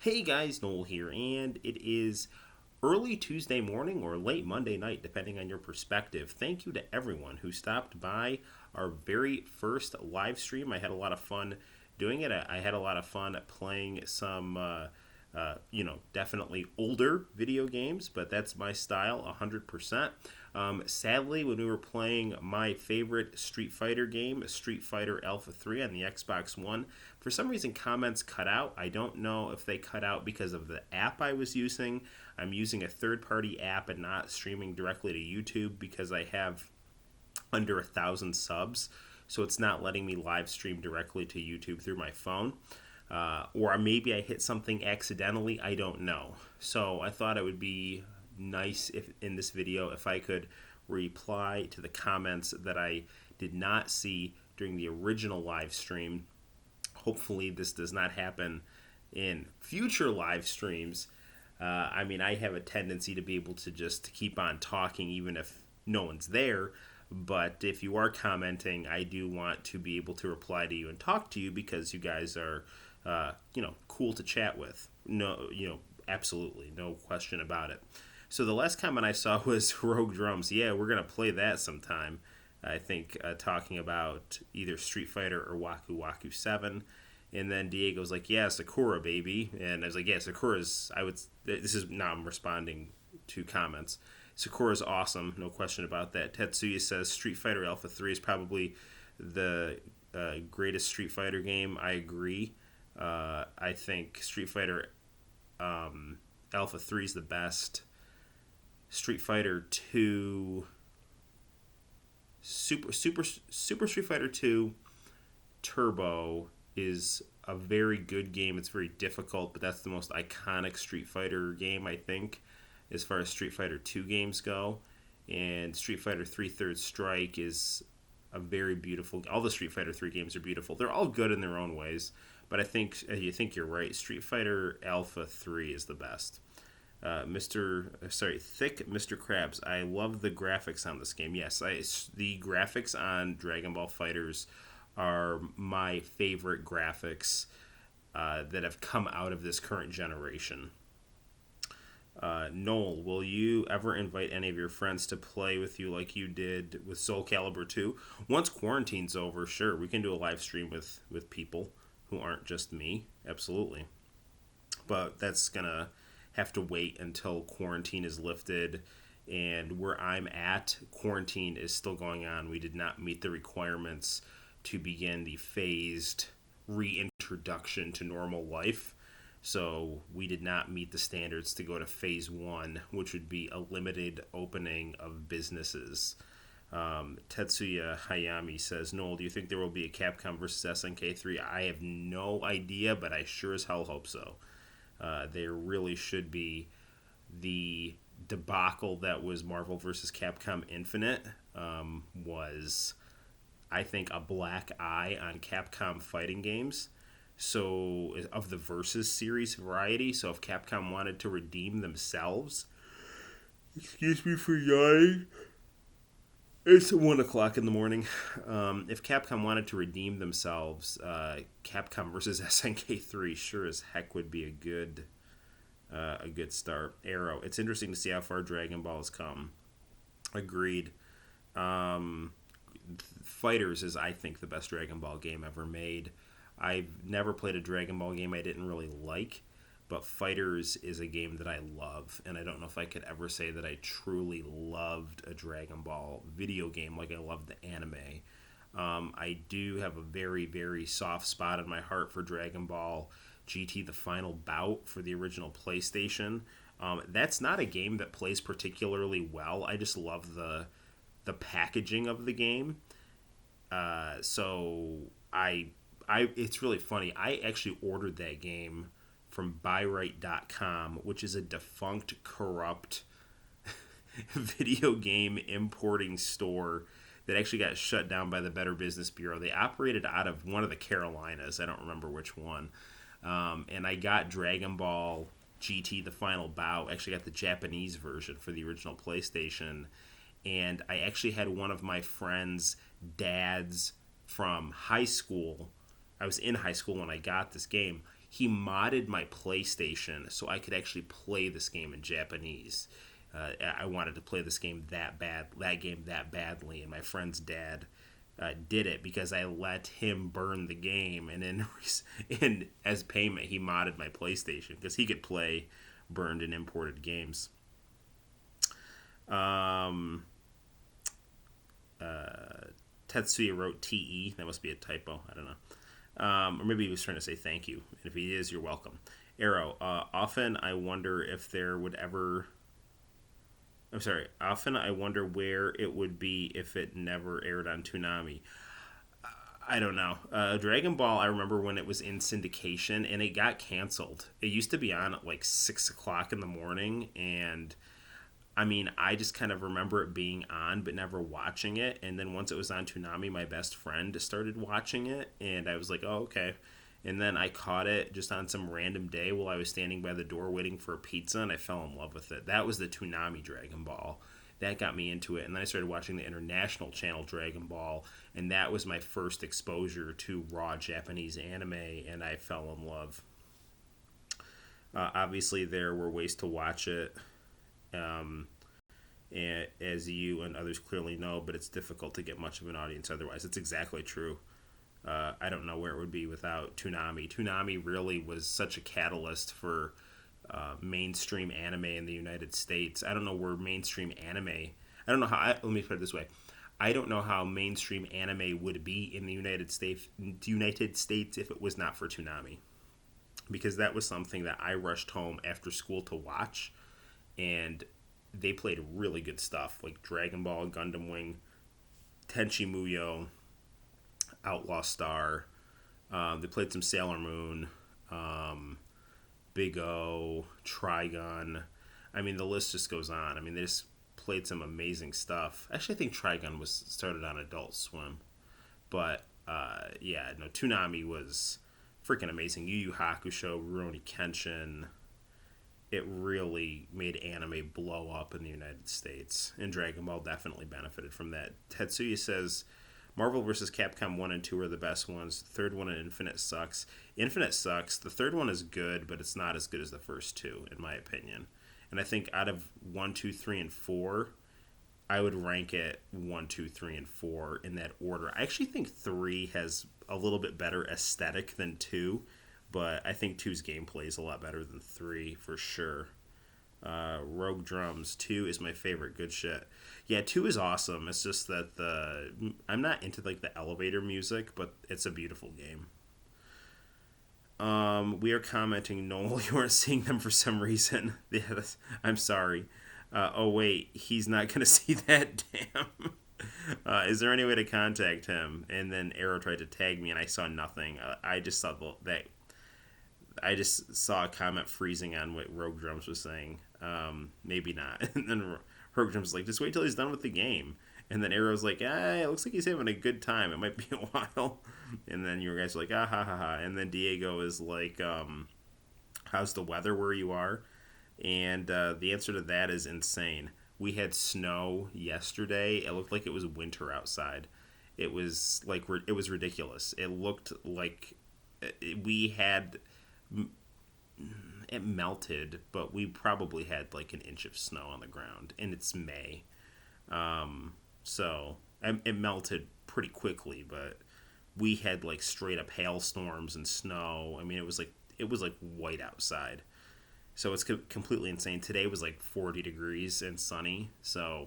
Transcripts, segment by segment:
Hey guys, Noel here, and it is early Tuesday morning or late Monday night, depending on your perspective. Thank you to everyone who stopped by our very first live stream. I had a lot of fun doing it. I had a lot of fun playing some, definitely older video games, but that's my style 100%. Sadly, when we were playing my favorite Street Fighter game, Street Fighter Alpha 3 on the Xbox One, for some reason comments cut out. I don't know if they cut out because of the app I was using. I'm using a third party app and not streaming directly to YouTube because I have under 1,000 subs. So it's not letting me live stream directly to YouTube through my phone. Or maybe I hit something accidentally. I don't know. So I thought it would be nice if in this video if I could reply to the comments that I did not see during the original live stream. Hopefully this does not happen in future live streams. I have a tendency to be able to just keep on talking even if no one's there. But if you are commenting, I do want to be able to reply to you and talk to you because you guys are, cool to chat with. No, absolutely, no question about it. So the last comment I saw was Rogue Drums. Yeah, we're gonna play that sometime. I think talking about either Street Fighter or Waku Waku 7. And then Diego's like, yeah, Sakura, baby. And I was like, yeah, Sakura's, this is now I'm responding to comments. Sakura's awesome, no question about that. Tetsuya says Street Fighter Alpha 3 is probably the greatest Street Fighter game. I agree. I think Street Fighter Alpha 3 is the best. Street Fighter 2, Super Street Fighter 2 Turbo is a very good game. It's very difficult, but that's the most iconic Street Fighter game, I think, as far as Street Fighter 2 games go. And Street Fighter 3 Third Strike is a very beautiful. All the Street Fighter 3 games are beautiful. They're all good in their own ways, but I think you're right. Street Fighter Alpha 3 is the best. Thick Mr. Krabs. I love the graphics on this game. Yes, the graphics on Dragon Ball Fighters are my favorite graphics that have come out of this current generation. Noel, will you ever invite any of your friends to play with you like you did with Soul Calibur 2? Once quarantine's over, sure, we can do a live stream with people who aren't just me. Absolutely. But that's going to have to wait until quarantine is lifted. And where I'm at, quarantine is still going on. We did not meet the requirements to begin the phased reintroduction to normal life. So we did not meet the standards to go to phase 1, which would be a limited opening of businesses. Tetsuya Hayami says, Noel, do you think there will be a Capcom versus SNK 3? I have no idea, but I sure as hell hope so. There really should be. The debacle that was Marvel versus Capcom Infinite was, I think, a black eye on Capcom fighting games. So, of the Versus series variety. So, if Capcom wanted to redeem themselves, excuse me for yawning, it's 1 o'clock in the morning. If Capcom wanted to redeem themselves, Capcom versus SNK 3 sure as heck would be a good start. Arrow. It's interesting to see how far Dragon Ball has come. Agreed. Fighters is, I think, the best Dragon Ball game ever made. I've never played a Dragon Ball game I didn't really like, but Fighters is a game that I love, and I don't know if I could ever say that I truly loved a Dragon Ball video game like I loved the anime. I do have a very, very soft spot in my heart for Dragon Ball GT The Final Bout for the original PlayStation. That's not a game that plays particularly well. I just love the packaging of the game. It's really funny. I actually ordered that game from BuyRight.com, which is a defunct, corrupt video game importing store that actually got shut down by the Better Business Bureau. They operated out of one of the Carolinas. I don't remember which one. And I got Dragon Ball GT The Final Bout. Actually got the Japanese version for the original PlayStation. And I actually had one of my friends' dads from high school. I was in high school when I got this game. he modded my PlayStation so I could actually play this game in Japanese. I wanted to play this game that badly, and my friend's dad did it because I let him burn the game, and in as payment, he modded my PlayStation because he could play burned and imported games. Um, Tetsuya wrote TE. That must be a typo. I don't know. Or maybe he was trying to say thank you. And if he is, you're welcome. Arrow. Often I wonder if there would ever. I'm sorry. Often I wonder where it would be if it never aired on Toonami. I don't know. Dragon Ball, I remember when it was in syndication and it got canceled. It used to be on at like 6 o'clock in the morning, and I mean, I just kind of remember it being on, but never watching it. And then once it was on Toonami, my best friend started watching it, and I was like, oh, okay. And then I caught it just on some random day while I was standing by the door waiting for a pizza, and I fell in love with it. That was the Toonami Dragon Ball. That got me into it. And then I started watching the international channel Dragon Ball, and that was my first exposure to raw Japanese anime, and I fell in love. Obviously, there were ways to watch it. And as you and others clearly know, but it's difficult to get much of an audience otherwise. It's exactly true. I don't know where it would be without Toonami. Toonami really was such a catalyst for mainstream anime in the United States. I don't know where mainstream anime. I don't know how. Let me put it this way. I don't know how mainstream anime would be in the United States. If it was not for Toonami, because that was something that I rushed home after school to watch, and they played really good stuff like Dragon Ball, Gundam Wing, Tenchi Muyo, Outlaw Star. They played some Sailor Moon, Big O, Trigun. I mean, the list just goes on. I mean, they just played some amazing stuff. Actually, I think Trigun was started on Adult Swim. But, yeah, no, Toonami was freaking amazing. Yu Yu Hakusho, Rurouni Kenshin. It really made anime blow up in the United States. And Dragon Ball definitely benefited from that. Tetsuya says Marvel vs. Capcom 1 and 2 are the best ones. The third one, Infinite, sucks. Infinite sucks. The third one is good, but it's not as good as the first two, in my opinion. And I think out of 1, 2, 3, and 4, I would rank it 1, 2, 3, and 4 in that order. I actually think 3 has a little bit better aesthetic than 2, but I think two's gameplay is a lot better than 3 for sure. Rogue Drums 2 is my favorite. Good shit. Yeah, 2 is awesome. It's just that I'm not into like the elevator music, but it's a beautiful game. We are commenting, Noel, you aren't seeing them for some reason. Yeah, I'm sorry. Oh wait, he's not gonna see that. Damn. Is there any way to contact him? And then Arrow tried to tag me, and I saw nothing. I just saw that. I just saw a comment freezing on what Rogue Drums was saying. Maybe not. And then Rogue Drums was like, just wait till he's done with the game. And then Arrow's like, it looks like he's having a good time. It might be a while. And then you guys are like, ha ha ha. And then Diego is like, how's the weather where you are? And the answer to that is insane. We had snow yesterday. It looked like it was winter outside. It was like, it was ridiculous. It looked like we had, it melted, but we probably had like an inch of snow on the ground, and it's May. So it melted pretty quickly, but we had like straight up hailstorms and snow. I mean, it was like white outside. So it's completely insane. Today was like 40 degrees and sunny. So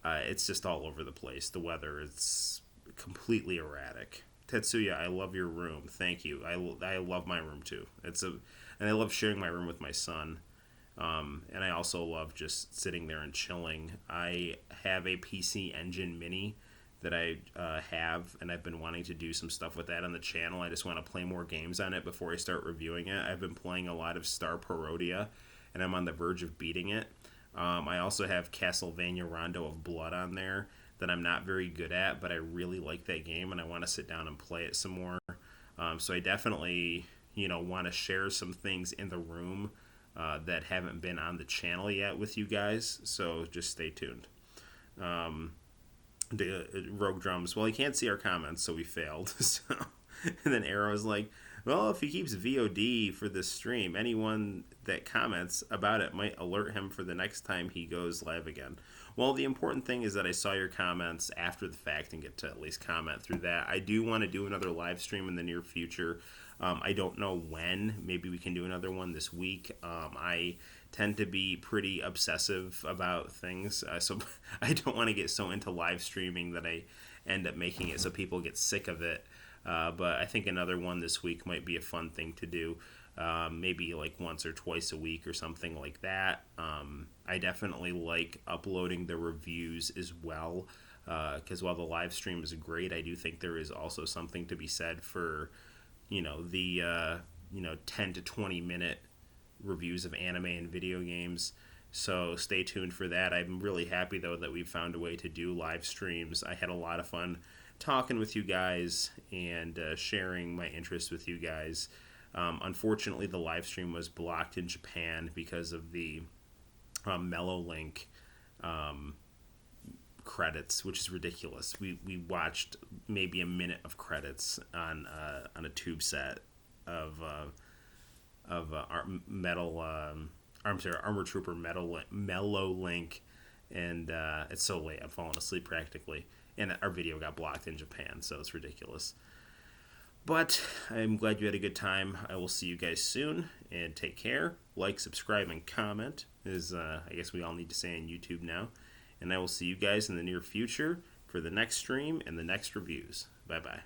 it's just all over the place. The weather is completely erratic. Tetsuya, I love your room. Thank you. I love my room too. And I love sharing my room with my son. And I also love just sitting there and chilling. I have a PC Engine Mini that I have, and I've been wanting to do some stuff with that on the channel. I just want to play more games on it before I start reviewing it. I've been playing a lot of Star Parodia, and I'm on the verge of beating it. I also have Castlevania Rondo of Blood on there that I'm not very good at, but I really like that game, and I want to sit down and play it some more. So I definitely, want to share some things in the room that haven't been on the channel yet with you guys, so just stay tuned. The Rogue Drums, well, he can't see our comments, so we failed. So, and then Arrow is like, Well, if he keeps VOD for this stream, anyone that comments about it might alert him for the next time he goes live again. Well, the important thing is that I saw your comments after the fact and get to at least comment through that. I do want to do another live stream in the near future. I don't know when. Maybe we can do another one this week. I tend to be pretty obsessive about things, so I don't want to get so into live streaming that I end up making it so people get sick of it. But I think another one this week might be a fun thing to do. Maybe like once or twice a week or something like that. I definitely like uploading the reviews as well, because while the live stream is great, I do think there is also something to be said for, the 10 to 20 minute reviews of anime and video games. So stay tuned for that. I'm really happy though that we found a way to do live streams. I had a lot of fun talking with you guys and sharing my interest with you guys. Unfortunately, the live stream was blocked in Japan because of the Mellow Link credits, which is ridiculous. We watched maybe a minute of credits on a tube set of Armor Trooper Mellow Link, and it's so late. I'm falling asleep practically, and our video got blocked in Japan, so it's ridiculous. But I'm glad you had a good time. I will see you guys soon, and take care. Like, subscribe, and comment, as I guess we all need to say on YouTube now. And I will see you guys in the near future for the next stream and the next reviews. Bye-bye.